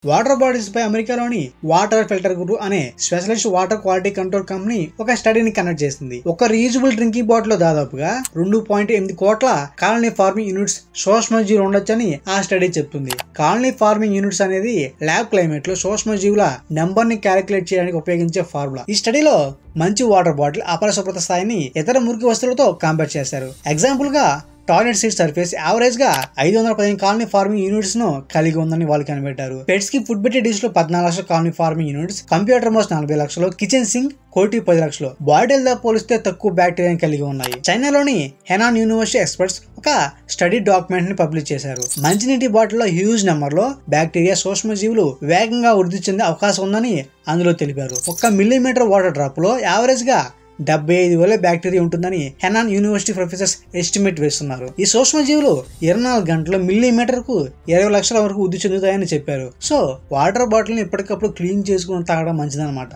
Water bodies పై అమెరికాలోని water filter group అనే specialist water quality control company ఒక స్టడీని conduct చేసింది. ఒక రీయూజబుల్ డ్రింకింగ్ బాటిల్ లో దాదాపుగా 2.8 కోట్ల కాలనీ ఫార్మింగ్ యూనిట్స్ సూక్ష్మజీవులు ఉండొచ్చని ఆ స్టడీ చెప్తుంది. కాలనీ ఫార్మింగ్ యూనిట్స్ అనేది ల్యాబ్ క్లైమేట్ లో సూక్ష్మజీవుల నెంబర్ ని క్యాలిక్యులేట్ చేయడానికి ఉపయోగించే ఫార్ములా. ఈ స్టడీలో మంచి వాటర్ బాటిల్ అపరిశుభ్రత స్థాయిని ఇతర మురికి వస్తువులతో కంపేర్ చేశారు. ఎగ్జాంపుల్ గా టాయిలెట్ సీట్ సర్ఫేస్ యావరేజ్ గా 515 కాలనీ ఫార్మింగ్ యూనిట్స్ ను కలిగి ఉందని వాళ్ళు కనిపెట్టారు. పెట్స్ కి ఫుడ్ పెట్టే డిష్ లో 14 లక్షల colony farming units, computer mouse 40 లక్షలు, కిచెన్ సింక్ 1.10 లక్షలు బాటిల్ తో పోలిస్తే తక్కువ బ్యాక్టీరియాని కలిగి ఉన్నాయి. చైనాలోని హెనాన్ యూనివర్సిటీ ఎక్స్పర్ట్స్ ఒక స్టడీ డాక్యుమెంట్ ని పబ్లిష్ చేశారు. మంచినీటి బాటిల్ లో హ్యూజ్ నెంబర్ లో బ్యాక్టీరియా సూక్ష్మజీవులు వేగంగా వృద్ధి చెందే అవకాశం ఉందని అందులో తెలిపారు. 1 మిల్లీమీటర్ వాటర్ డ్రాప్ లో యావరేజ్ గా 75,000 బ్యాక్టీరియా ఉంటుందని హెనాన్ యూనివర్సిటీ ప్రొఫెసర్స్ ఎస్టిమేట్ వేస్తున్నారు. ఈ సూక్ష్మజీవులు 24 గంటలు మిల్లీమీటర్ కు 20 లక్షల వరకు వృద్ధి చెందుతాయని చెప్పారు. సో వాటర్ బాటిల్ ని ఎప్పటికప్పుడు క్లీన్ చేసుకుని తాగడం మంచిదన్నమాట.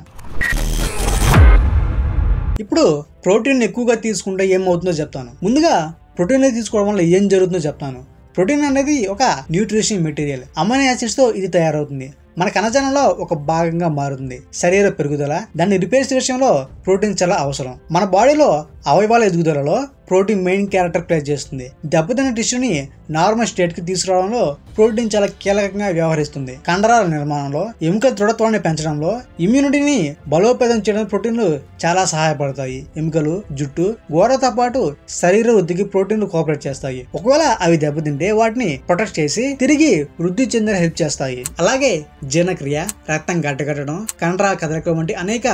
ఇప్పుడు ప్రోటీన్ ఎక్కువగా తీసుకుంటే ఏమవుతుందో చెప్తాను. ముందుగా ప్రోటీన్ తీసుకోవడం వల్ల ఏం జరుగుతుందో చెప్తాను. ప్రోటీన్ అనేది ఒక న్యూట్రిషన్ మెటీరియల్. అమైనో యాసిడ్స్ తో ఇది తయారవుతుంది. మన కణజాలంలో ఒక భాగంగా మారుతుంది. శరీర పెరుగుదల, దాన్ని రిపేర్స్ విషయంలో ప్రోటీన్ చాలా అవసరం. మన బాడీలో అవయవాల ఎదుగుదలలో ప్రోటీన్ మెయిన్ క్యారెక్టర్ ప్లే చేస్తుంది. దెబ్బతిన్న టిష్యూని నార్మల్ స్టేట్ కి తీసుకురావడంలో ప్రోటీన్ చాలా కీలకంగా వ్యవహరిస్తుంది. కండరాల నిర్మాణంలో, ఎముకల దృఢత్వాన్ని పెంచడంలో, ఇమ్యూనిటీని బలోపేతం చేయడానికి ప్రోటీన్లు చాలా సహాయపడతాయి. ఎముకలు, జుట్టు, గోడతో పాటు శరీర వృద్ధికి ప్రోటీన్లు కోఆపరేట్ చేస్తాయి. ఒకవేళ అవి దెబ్బతింటే వాటిని ప్రొటెక్ట్ చేసి తిరిగి వృద్ధి చెందే హెల్ప్ చేస్తాయి. అలాగే జీర్ణక్రియ, రక్తం గడ్డకట్టడం, కండరాల కదలిక వంటి అనేక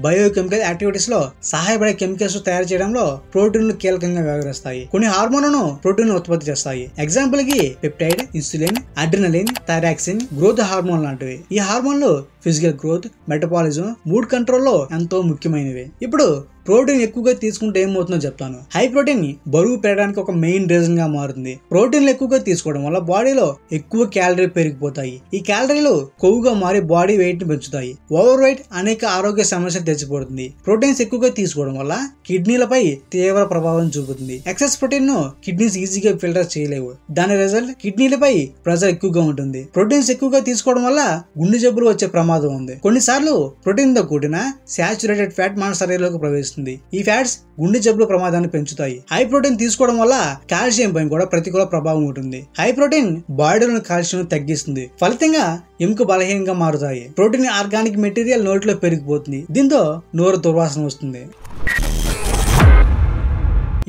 బయోకెమికల్ యాక్టివిటీస్ లో సహాయపడే కెమికల్స్ తయారు చేయడంలో ప్రోటీన్లు కీలకంగా వ్యవహరిస్తాయి. కొన్ని హార్మోన్లను ప్రోటీన్ ఉత్పత్తి చేస్తాయి. ఎగ్జాంపుల్ కి peptide, insulin, adrenaline, thyroxine, growth hormone లాంటివి. ఈ హార్మోన్లు physical growth, metabolism, mood control లో ఎంతో ముఖ్యమైనవి. ఇప్పుడు ప్రోటీన్ ఎక్కువగా తీసుకుంటే ఏమవుతుందో చెప్తాను. హై ప్రోటీన్ బరువు పెరగడానికి ఒక మెయిన్ రీజన్ గా మారుతుంది. ప్రోటీన్లు ఎక్కువగా తీసుకోవడం వల్ల బాడీలో ఎక్కువ క్యాలరీలు పెరిగిపోతాయి. ఈ క్యాలరీలు కొవ్వుగా మారి బాడీ వెయిట్ ని పెంచుతాయి. ఓవర్ వెయిట్ అనేక ఆరోగ్య సమస్యలు తెచ్చిపోతుంది. ప్రోటీన్స్ ఎక్కువగా తీసుకోవడం వల్ల కిడ్నీలపై తీవ్ర ప్రభావం చూపుతుంది. ఎక్సెస్ ప్రోటీన్ ను కిడ్నీస్ ఈజీగా ఫిల్టర్ చేయలేవు. దాని రిజల్ట్ కిడ్నీలపై ప్రెషర్ ఎక్కువగా ఉంటుంది. ప్రోటీన్స్ ఎక్కువగా తీసుకోవడం వల్ల గుండె జబ్బులు వచ్చే ప్రమాదం ఉంది. కొన్నిసార్లు ప్రోటీన్ తో కూడిన సాచురేటెడ్ ఫ్యాట్ మన శరీరంలోకి ప్రవేశిస్తుంది. ఈ ఫ్యాట్స్ గుండె జబ్బుల ప్రమాదాన్ని పెంచుతాయి. హై ప్రోటీన్ తీసుకోవడం వల్ల కాల్షియం పై కూడా ప్రతికూల ప్రభావం ఉంటుంది. హై ప్రోటీన్ బాడీలోని కాల్షియం తగ్గిస్తుంది. ఫలితంగా ఎముక బలహీనంగా మారుతాయి. ప్రోటీన్ ఆర్గానిక్ మెటీరియల్ నోటిలో పెరిగిపోతుంది. దీంతో నోరు దుర్వాసన వస్తుంది.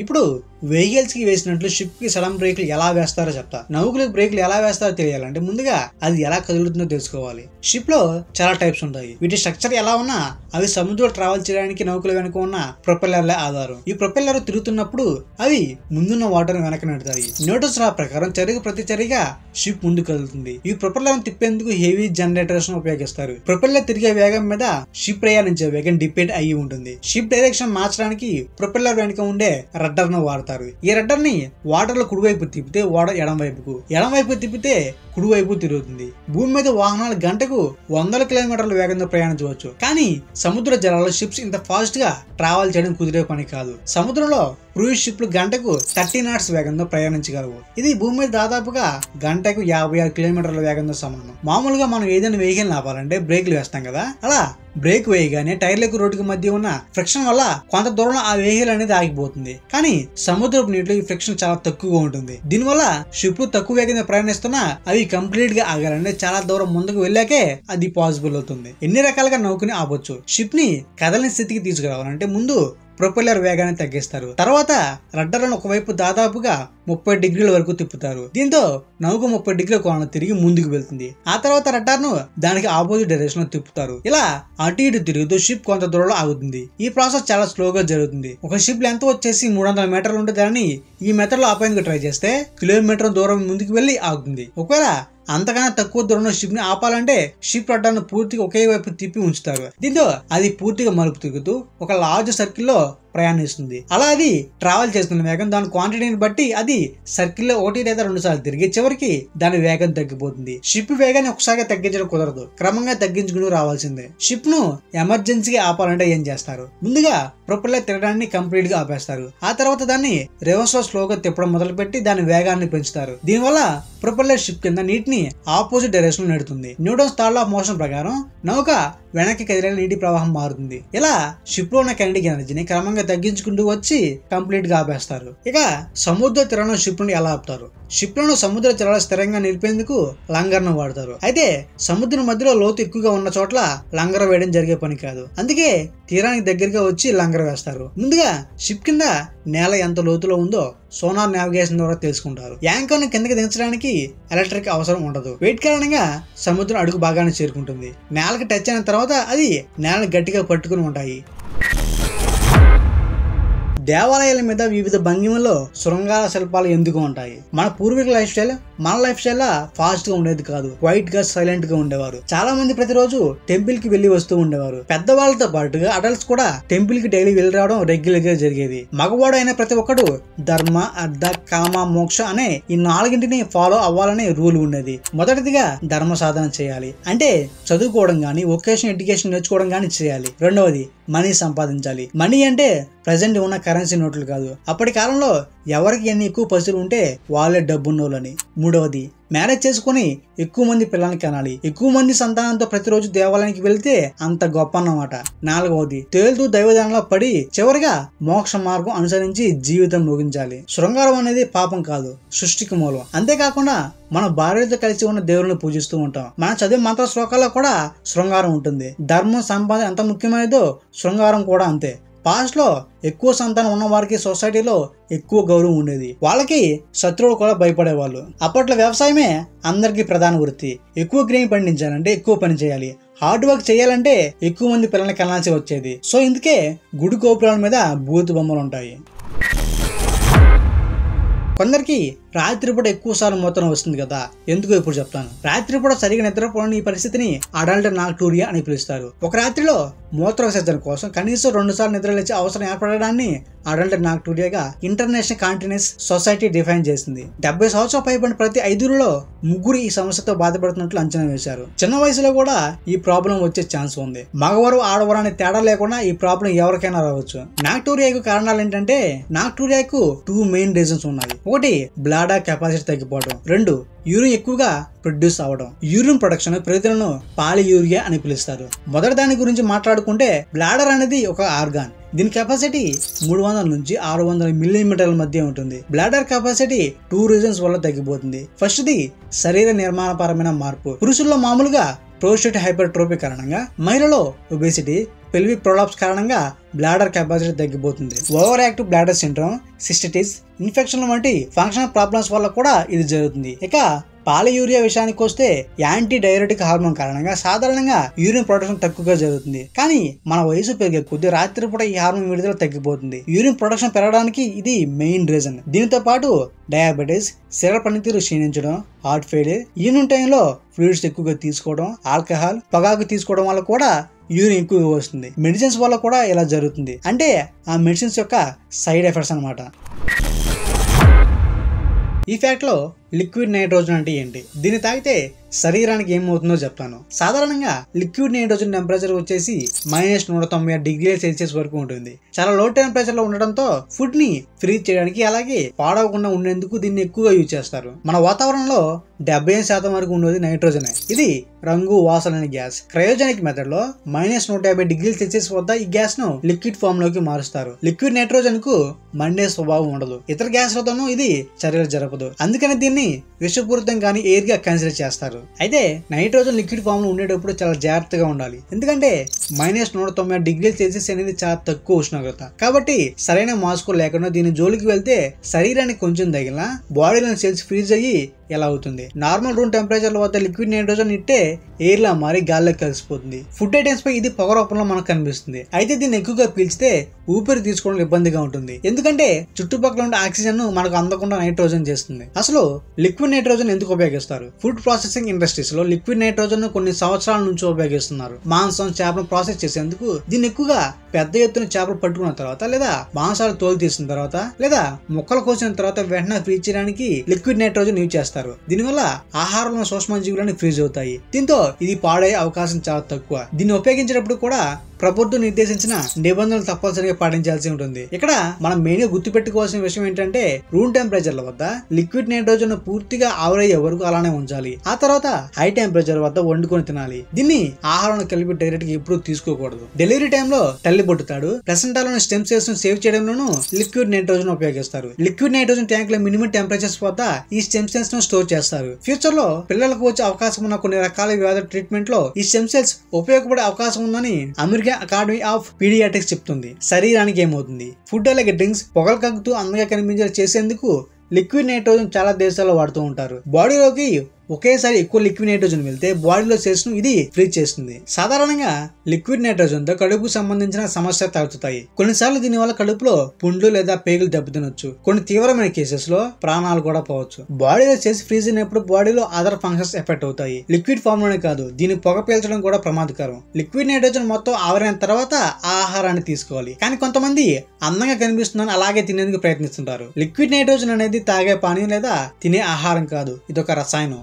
ఇప్పుడు వెహికల్స్ కి వేసినట్లు షిప్ కి సడన్ బ్రేక్లు ఎలా వేస్తారో చెప్తా. నౌకలకు బ్రేక్లు ఎలా వేస్తారో తెలియాలంటే ముందుగా అది ఎలా కదులుతుందో తెలుసుకోవాలి. షిప్ లో చాలా టైప్స్ ఉంటాయి. వీటి స్ట్రక్చర్ ఎలా ఉన్నా అవి సముద్రంలో ట్రావెల్ చేయడానికి నౌకల వెనుక ఉన్న ప్రొపెల్లర్లే ఆధారం. ఈ ప్రొపెల్లర్ తిరుగుతున్నప్పుడు అవి ముందున్న వాటర్ వెనక నెడతాయి. న్యూటన్స్ లా ప్రకారం చర్యకు ప్రతి చర్యగా షిప్ ముందు కదులుతుంది. ఈ ప్రొపెల్లర్ తిప్పేందుకు హెవీ జనరేటర్స్ ఉపయోగిస్తారు. ప్రొపెల్లర్ తిరిగే వేగం మీద షిప్ ప్రయాణించే వేగం డిపెండ్ అయ్యి ఉంటుంది. షిప్ డైరెక్షన్ మార్చడానికి ప్రొపెల్లర్ వెనుక ఉండే రడ్డర్ ను వాడతారు. ఈ రడ్డర్ ని వాటర్ లో కుడివైపు తిప్పితే ఓడ ఎడంవైపు తిప్పితే కుడివైపు తిరుగుతుంది. భూమి మీద వాహనాలు గంటకు 100 కిలోమీటర్ల వేగంతో ప్రయాణించవచ్చు. కానీ సముద్ర జలాల్లో షిప్స్ ఇంత ఫాస్ట్ గా ట్రావెల్ చేయడం కుదిరే పని కాదు. సముద్రంలో క్రూయిజ్ షిప్లు గంటకు 30 knots వేగంతో ప్రయాణించగలవు. ఇది భూమి మీద దాదాపుగా గంటకు 56 కిలోమీటర్ల వేగంతో సమానం. మామూలుగా మనం ఏదైనా వెహికల్ ఆపాలంటే బ్రేక్లు వేస్తాం కదా, అలా బ్రేక్ వేయగానే టైర్లకు రోడ్డుకి మధ్య ఉన్న ఫ్రిక్షన్ వల్ల కొంత దూరంలో ఆ వెహికల్ అనేది ఆగిపోతుంది. కానీ సముద్రపు నీటిలో ఈ ఫ్రిక్షన్ చాలా తక్కువగా ఉంటుంది. దీనివల్ల షిప్ తక్కువ వేగంగా ప్రయాణిస్తున్నా అవి కంప్లీట్ గా ఆగాలంటే చాలా దూరం ముందుకు వెళ్ళాకే అది పాసిబుల్ అవుతుంది. ఎన్ని రకాలుగా నౌకని ఆపొచ్చు. షిప్ ని కదలని స్థితికి తీసుకురావాలంటే ముందు ప్రొపెల్లర్ వేగాన్ని తగ్గిస్తారు. తర్వాత రడ్డర్లను ఒకవైపు దాదాపుగా 30 డిగ్రీల వరకు తిప్పుతారు. దీంతో నౌక 30 డిగ్రీల కోణంలో తిరిగి ముందుకు వెళ్తుంది. ఆ తర్వాత రడ్డర్ ను దానికి ఆపోజిట్ డైరెక్షన్ లో తిప్పుతారు. ఇలా అటు ఇటు తిరుగుతూ షిప్ కొంత దూరంలో ఆగుతుంది. ఈ ప్రాసెస్ చాలా స్లోగా జరుగుతుంది. ఒక షిప్ లెంత్ వచ్చేసి 300 మీటర్లు ఉంటుందని ఈ మెథడ్ లో ఆపేందుకు ట్రై చేస్తే కిలోమీటర్ దూరం ముందుకు వెళ్లి ఆగుతుంది. ఒకవేళ అంతకన్నా తక్కువ దూరంలో షిప్ ని ఆపాలంటే షిప్ రడ్డర్ను పూర్తిగా ఒకే వైపు తిప్పి ఉంచుతారు. దీంతో అది పూర్తిగా మలుపు తిరుగుతూ ఒక లార్జ్ సర్కిల్ లో ప్రయాణిస్తుంది. అలా అది ట్రావెల్ చేస్తున్న వేగం దాని క్వాంటిటీని బట్టి అది సర్కిల్ లో 1 లేదా 2 సార్లు తిరిగి చివరికి దాని వేగం తగ్గిపోతుంది. షిప్ వేగాన్ని ఒకసారిగా తగ్గించడం కుదరదు, క్రమంగా తగ్గించుకుని రావాల్సిందే. షిప్ ను ఎమర్జెన్సీగా ఆపాలంటే ఏం చేస్తారు? ముందుగా ప్రొపెల్లర్ తిరగడాన్ని కంప్లీట్ గా ఆపేస్తారు. ఆ తర్వాత దాన్ని రివర్స్ లో స్లోగా తిప్పడం మొదలుపెట్టి దాని వేగాన్ని పెంచుతారు. దీనివల్ల ప్రొపెల్లర్ షిప్ కింద నీటిని ఆపోజిట్ డైరెక్షన్ లో నెడుతుంది. Newton's third law of motion ప్రకారం నౌక వెనక్కి కదిలిన నీటి ప్రవాహం మారుతుంది. ఇలా షిప్ లో ఉన్న కైనెటిక్ ఎనర్జీని క్రమంగా తగ్గించుకుంటూ వచ్చి కంప్లీట్ గా ఆపేస్తారు. ఇక సముద్ర తీరంలో షిప్ ను ఎలా ఆపుతారు? షిప్ లను సముద్ర తీరాలు స్థిరంగా నిలిపేందుకు లంగర్ ను వాడతారు. అయితే సముద్రం మధ్యలో లోతు ఎక్కువగా ఉన్న చోట్ల లంగర్ వేయడం జరిగే పని కాదు. అందుకే తీరానికి దగ్గరగా వచ్చి లంగర్ వేస్తారు. ముందుగా షిప్ కింద నేల ఎంత లోతులో ఉందో సోనార్ నావిగేషన్ ద్వారా తెలుసుకుంటారు. యాంకర్ ను కిందకి దించడానికి ఎలక్ట్రిక్ అవసరం ఉండదు. వెయిట్ కారణంగా సముద్రం అడుగు భాగాన్ని చేరుకుంటుంది. నేలకి టచ్ అయిన తర్వాత అది నేలను గట్టిగా పట్టుకుని ఉంటాయి. దేవాలయాల మీద వివిధ భంగిమల్లో శృంగార శిల్పాలు ఎందుకు ఉంటాయి? మన పూర్వీకుల లైఫ్ స్టైల్ మన లైఫ్ స్టైల్ ఫాస్ట్ గా ఉండేది కాదు, క్వైట్ గా సైలెంట్ గా ఉండేవారు. చాలా మంది ప్రతిరోజు టెంపుల్ కి వెళ్లి వస్తూ ఉండేవారు. పెద్దవాళ్ళతో పాటుగా అడల్ట్స్ కూడా టెంపుల్ కి డైలీ వెళ్లి రావడం రెగ్యులర్ గా జరిగేది. మగవాడు అయిన ప్రతి ఒక్కడు ధర్మ, అర్థ, కామ, మోక్ష అనే ఈ 4ంటిని ఫాలో అవ్వాలనే రూల్ ఉండేది. మొదటిదిగా ధర్మ సాధన చేయాలి, అంటే చదువుకోవడం గానీ వొకేషనల్ ఎడ్యుకేషన్ నేర్చుకోవడం గానీ చేయాలి. రెండవది మనీ సంపాదించాలి. మనీ అంటే ప్రజెంట్ ఉన్న కరెన్సీ నోట్లు కాదు. అప్పటి కాలంలో ఎవరికి ఎన్ని ఎక్కువ పైసలు ఉంటే వాళ్ళే డబ్బున్నోళ్ళని. మూడవది మ్యారేజ్ చేసుకుని ఎక్కువ మంది పిల్లల్ని కనాలి. ఎక్కువ మంది సంతానంతో ప్రతిరోజు దేవాలయానికి వెళ్తే అంత గొప్ప అన్నమాట. నాలుగవది తేలుతూ దైవదానంలో పడి చివరిగా మోక్ష మార్గం అనుసరించి జీవితం ముగించాలి. శృంగారం అనేది పాపం కాదు, సృష్టికి మూలం. అంతేకాకుండా మన భార్యతో కలిసి ఉన్న దేవుడిని పూజిస్తూ ఉంటాం. మనం చదివే మంత్ర శ్లోకాల్లో కూడా శృంగారం ఉంటుంది. ధర్మం, సంపాదన ఎంత ముఖ్యమైనదో శృంగారం కూడా అంతే. పాస్ట్ లో ఎక్కువ సంతానం ఉన్న వారికి సొసైటీలో ఎక్కువ గౌరవం ఉండేది. వాళ్ళకి శత్రువులు కూడా భయపడేవాళ్ళు. అప్పట్లో వ్యవసాయమే అందరికీ ప్రధాన వృత్తి. ఎక్కువ గ్రెయిన్ పండించాలంటే ఎక్కువ పని చేయాలి, హార్డ్ వర్క్ చేయాలంటే ఎక్కువ మంది పిల్లల్ని కనాల్సి వచ్చేది. సో ఇందుకే గుడి గోపురాల మీద బూతు బొమ్మలు ఉంటాయి. కొందరికి రాత్రిపూట ఎక్కువ సార్లు మూత్రం వస్తుంది కదా, ఎందుకో ఇప్పుడు చెప్తాను. రాత్రిపూట సరిగా నిద్రపోని ఈ పరిస్థితిని అడల్ట్ నాక్టూరియా అని పిలుస్తారు. ఒక రాత్రిలో మూత్ర విసర్జన కోసం కనీసం 2 సార్లు నిద్ర లేచే అవసరం ఏర్పడడాన్ని అడల్ట్ నాక్టూరియాగా ఇంటర్నేషనల్ కాంటినెన్స్ సొసైటీ డిఫైన్ చేసింది. 70 సంవత్సరాలు పైబడిన ప్రతి 5లో 3 ఈ సమస్యతో బాధపడుతున్నట్లు అంచనా వేశారు. చిన్న వయసులో కూడా ఈ ప్రాబ్లం వచ్చే ఛాన్స్ ఉంది. మగవారు ఆడవారు అనే తేడా లేకుండా ఈ ప్రాబ్లం ఎవరికైనా రావచ్చు. నాక్టూరియాకు కారణాలు ఏంటంటే నాక్టూరియాకు 2 మెయిన్ రీజన్స్ ఉన్నాయి. ఒకటి బ్లాడర్ కెపాసిటీ తగ్గిపోవడం, 2 యూరిన్ ఎక్కువగా ప్రొడ్యూస్ అవడం. యూరిన్ ప్రొడక్షన్ ప్రక్రియను పాలియూరియా అని పిలుస్తారు. మొదటి దాని గురించి మాట్లాడుకుంటే బ్లాడర్ అనేది ఒక ఆర్గాన్. దీని కెపాసిటీ 300 నుంచి 600 మిల్లీమీటర్ల మధ్య ఉంటుంది. బ్లాడర్ కెపాసిటీ 2 రీజన్స్ వల్ల తగ్గిపోతుంది. ఫస్ట్ ది శరీర నిర్మాణపరమైన మార్పు. పురుషుల్లో మామూలుగా ప్రోస్టేట్ హైపర్ట్రోఫీ కారణంగా, మహిళలో ఒబేసిటీ, పెల్విక్ ప్రొలాప్స్ కారణంగా బ్లాడర్ కెపాసిటీ తగ్గిపోతుంది. Over active bladder syndrome, cystitis, infection వంటి ఫంక్షనల్ ప్రాబ్లమ్స్ వల్ల కూడా ఇది జరుగుతుంది. ఇక పాలియూరియా విషయానికి వస్తే యాంటీ డైరెటిక్ హార్మోన్ కారణంగా సాధారణంగా యూరిన్ ప్రొడక్షన్ తక్కువగా జరుగుతుంది. కానీ మన వయసు పెరిగే కొద్ది రాత్రిపూట ఈ హార్మోన్ విడుదల తగ్గిపోతుంది. యూరిన్ ప్రొడక్షన్ పెరగడానికి ఇది మెయిన్ రీజన్. దీనితో పాటు డయాబెటీస్, శరీర పనితీరు క్షీణించడం, హార్ట్ ఫెయిలియర్, ఈవినింగ్ టైంలో ఫ్లూయిడ్స్ ఎక్కువగా తీసుకోవడం, ఆల్కహాల్, పొగాకు తీసుకోవడం వల్ల కూడా యూరిన్ ఎక్కువగా వస్తుంది. మెడిసిన్స్ వల్ల కూడా ఇలా జరుగుతుంది. అంటే ఆ మెడిసిన్స్ యొక్క సైడ్ ఎఫెక్ట్స్ అన్నమాట. ఈ ఫ్యాక్ట్ లో లిక్విడ్ నైట్రోజన్ అంటే ఏంటి, దీన్ని తాగితే శరీరానికి ఏమవుతుందో చెప్తాను. సాధారణంగా లిక్విడ్ నైట్రోజన్ టెంపరేచర్ వచ్చేసి -190 డిగ్రీల సెల్సియస్ వరకు ఉంటుంది. చాలా లో టెంపరేచర్ లో ఉండడంతో ఫుడ్ ని ఫ్రీజ్ చేయడానికి అలాగే పాడవకుండా ఉండేందుకు దీన్ని ఎక్కువగా యూజ్ చేస్తారు. మన వాతావరణంలో 75% వరకు ఉండేది నైట్రోజనే. ఇది రంగు, వాసన లేని గ్యాస్. క్రయోజెనిక్ మెథడ్ లో -150 డిగ్రీల సెల్సియస్ వద్ద ఈ గ్యాస్ ను లిక్విడ్ ఫామ్ లోకి మారుస్తారు. లిక్విడ్ నైట్రోజన్ కు మండే స్వభావం ఉండదు. ఇతర గ్యాస్లతోనూ ఇది చర్యలు జరపదు. అందుకని దీన్ని విషపూరితం కానీ ఎయిర్ గా కన్సిడర్ చేస్తారు. అయితే నైట్రోజన్ లిక్విడ్ ఫామ్ లో ఉండేటప్పుడు చాలా జాగ్రత్తగా ఉండాలి. ఎందుకంటే -190 డిగ్రీల సెల్సియస్ అనేది చాలా తక్కువ ఉష్ణోగ్రత. కాబట్టి సరైన మాస్క్ లేకుండా దీని జోలికి వెళ్తే శరీరానికి కొంచెం తగిలినా బాడీలోని సెల్స్ ఫ్రీజ్ అయ్యి ఎలా అవుతుంది. నార్మల్ రూమ్ టెంపరేచర్ వద్ద లిక్విడ్ నైట్రోజన్ ఇట్టే ఎయిర్ లా మారి గాల్లోకి కలిసిపోతుంది. ఫుడ్ ఐటమ్స్ పై ఇది పొగ రూపంలో మనకు కనిపిస్తుంది. అయితే దీన్ని ఎక్కువగా పీల్చితే ఊపిరి తీసుకోవడం ఇబ్బందిగా ఉంటుంది. ఎందుకంటే చుట్టుపక్కల ఉండే ఆక్సిజన్ ను మనకు అందకుండా నైట్రోజన్ చేస్తుంది. అసలు లిక్విడ్ నైట్రోజన్ ఎందుకు ఉపయోగిస్తారు? ఫుడ్ ప్రాసెసింగ్ ఇండస్ట్రీస్ లో లిక్విడ్ నైట్రోజన్ కొన్ని సంవత్సరాల నుంచి ఉపయోగిస్తున్నారు. మాంసం, చేపలను ప్రాసెస్ చేసేందుకు దీన్ని ఎక్కువగా పెద్ద ఎత్తున చేపలు పట్టుకున్న తర్వాత లేదా మాంసాలు తోలు తీసిన తర్వాత లేదా ముక్కలు కోసిన తర్వాత వెంటనే ఫ్రీజ్ చేయడానికి లిక్విడ్ నైట్రోజన్ యూజ్ చేస్తారు. దీనివల్ల ఆహారంలో సూక్ష్మజీవులని ఫ్రీజ్ అవుతాయి. దీంతో ఇది పాడయ్యే అవకాశం చాలా తక్కువ. దీన్ని ఉపయోగించేటప్పుడు కూడా ప్రభుత్వం నిర్దేశించిన నిబంధనలు తప్పనిసరిగా పాటించాల్సి ఉంటుంది. ఇక్కడ మనం మెయిన్ గా గుర్తుపెట్టుకోవాల్సిన విషయం ఏంటంటే రూమ్ టెంపరేచర్ల వద్ద లిక్విడ్ నైట్రోజన్ పూర్తిగా ఆవిరయ్యే వరకు అలానే ఉంచాలి. ఆ తర్వాత హై టెంపరేచర్ వద్ద వండుకొని తినాలి. దీన్ని ఆహారంలో కలిపి డైరెక్ట్ గా ఎప్పుడు తీసుకోకూడదు. డెలివరీ టైంలో తల్లి పొట్టుతాడు, ప్లసెంటాలోని స్టెమ్ సెల్స్ ను సేవ్ చేయడంలోనూ లిక్విడ్ నైట్రోజన్ ఉపయోగిస్తారు. లిక్విడ్ నైట్రోజన్ ట్యాంక్ లో మినిమం టెంపరేచర్స్ వద్ద ఈ స్టెమ్ సెల్స్ ను స్టోర్ చేస్తారు. ఫ్యూచర్ లో పిల్లలకు వచ్చే అవకాశం ఉన్న కొన్ని రకాల వ్యాధుల ట్రీట్మెంట్ లో ఈ స్టెమ్ సెల్స్ ఉపయోగపడే అవకాశం ఉందని అమెరికా అకాడమీ ఆఫ్ పీడియాట్రిక్స్ చెప్తుంది. శరీరానికి ఏమవుతుంది? ఫుడ్ అలాగే డ్రింక్స్ పొగలు కక్కుతూ అందంగా కనిపించేలా చేసేందుకు లిక్విడ్ నైట్రోజన్ చాలా దేశాల్లో వాడుతూ ఉంటారు. బాడీలోకి ఒకేసారి ఎక్కువ లిక్విడ్ నైట్రోజన్ వెళ్తే బాడీలో సెల్స్ ను ఇది ఫ్రీజ్ చేస్తుంది. సాధారణంగా లిక్విడ్ నైట్రోజన్ తో కడుపుకు సంబంధించిన సమస్య తగ్గుతాయి. కొన్నిసార్లు దీనివల్ల కడుపులో పుండ్లు లేదా పేగులు దెబ్బతినొచ్చు. కొన్ని తీవ్రమైన కేసెస్ లో ప్రాణాలు కూడా పోవచ్చు. బాడీలో సెల్స్ ఫ్రీజ్ అయినప్పుడు బాడీలో అదర్ ఫంక్షన్స్ ఎఫెక్ట్ అవుతాయి. లిక్విడ్ ఫామ్ లోనే కాదు, దీన్ని పొగ పీల్చడం కూడా ప్రమాదకరం. లిక్విడ్ నైట్రోజన్ మొత్తం ఆవిరైన తర్వాత ఆ ఆహారాన్ని తీసుకోవాలి. కానీ కొంతమంది అందంగా కనిపిస్తుందని అలాగే తినేందుకు ప్రయత్నిస్తుంటారు. లిక్విడ్ నైట్రోజన్ అనేది తాగే పానీయం లేదా తినే ఆహారం కాదు, ఇదొక రసాయనం.